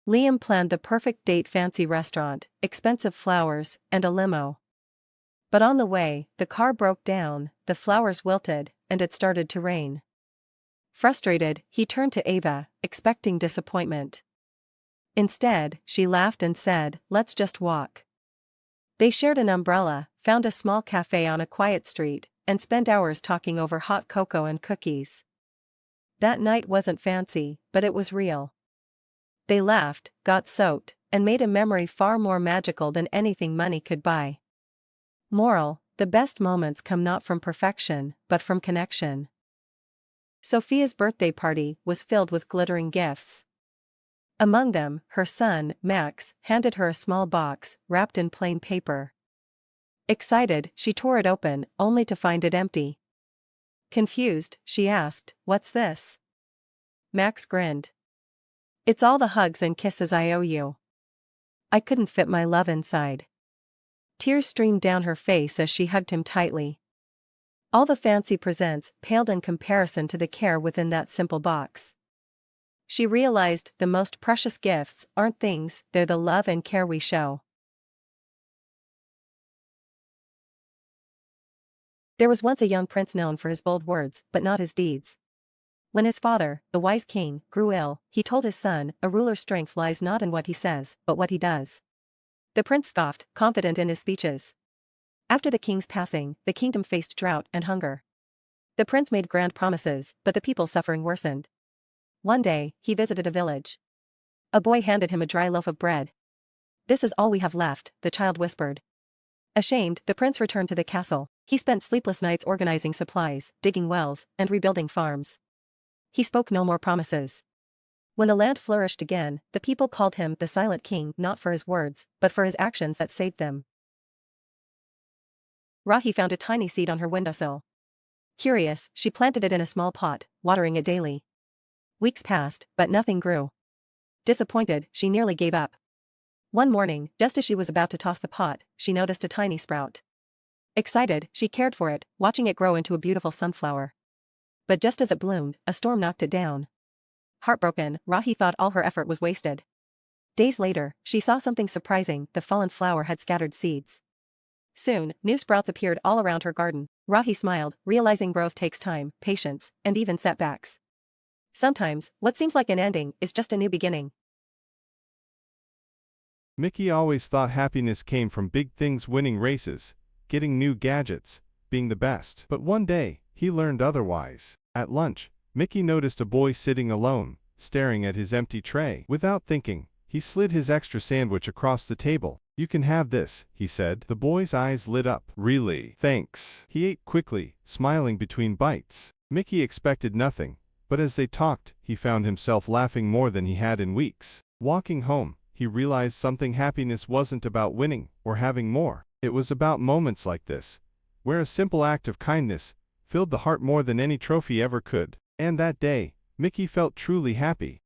Liam planned the perfect date: fancy restaurant, expensive flowers, and a limo. But on the way, the car broke down, the flowers wilted, and it started to rain. Frustrated, he turned to Ava, expecting disappointment. Instead, she laughed and said, "Let's just walk." They shared an umbrella, found a small cafe on a quiet street, and spent hours talking over hot cocoa and cookies. That night wasn't fancy, but it was real. They laughed, got soaked, and made a memory far more magical than anything money could buy. Moral: the best moments come not from perfection, but from connection. Sophia's birthday party was filled with glittering gifts. Among them, her son, Max, handed her a small box, wrapped in plain paper. Excited, she tore it open, only to find it empty. Confused, she asked, "What's this?" Max grinned. "It's all the hugs and kisses I owe you. I couldn't fit my love inside." Tears streamed down her face as she hugged him tightly. All the fancy presents paled in comparison to the care within that simple box. She realized the most precious gifts aren't things, they're the love and care we show. There was once a young prince known for his bold words, but not his deeds. When his father, the wise king, grew ill, he told his son, "A ruler's strength lies not in what he says, but what he does." The prince scoffed, confident in his speeches. After the king's passing, the kingdom faced drought and hunger. The prince made grand promises, but the people's suffering worsened. One day, he visited a village. A boy handed him a dry loaf of bread. "This is all we have left," the child whispered. Ashamed, the prince returned to the castle. He spent sleepless nights organizing supplies, digging wells, and rebuilding farms. He spoke no more promises. When the land flourished again, the people called him the Silent King, not for his words, but for his actions that saved them. Rahi found a tiny seed on her windowsill. Curious, she planted it in a small pot, watering it daily. Weeks passed, but nothing grew. Disappointed, she nearly gave up. One morning, just as she was about to toss the pot, she noticed a tiny sprout. Excited, she cared for it, watching it grow into a beautiful sunflower. But just as it bloomed, a storm knocked it down. Heartbroken, Rahi thought all her effort was wasted. Days later, she saw something surprising: the fallen flower had scattered seeds. Soon, new sprouts appeared all around her garden. Rahi smiled, realizing growth takes time, patience, and even setbacks. Sometimes, what seems like an ending is just a new beginning. Mickey always thought happiness came from big things: winning races, getting new gadgets, being the best. But one day, he learned otherwise. At lunch, Mickey noticed a boy sitting alone, staring at his empty tray. Without thinking, he slid his extra sandwich across the table. "You can have this," he said. The boy's eyes lit up. "Really? Thanks." He ate quickly, smiling between bites. Mickey expected nothing, but as they talked, he found himself laughing more than he had in weeks. Walking home, he realized something: happiness wasn't about winning or having more. It was about moments like this, where a simple act of kindness filled the heart more than any trophy ever could. And that day, Mickey felt truly happy.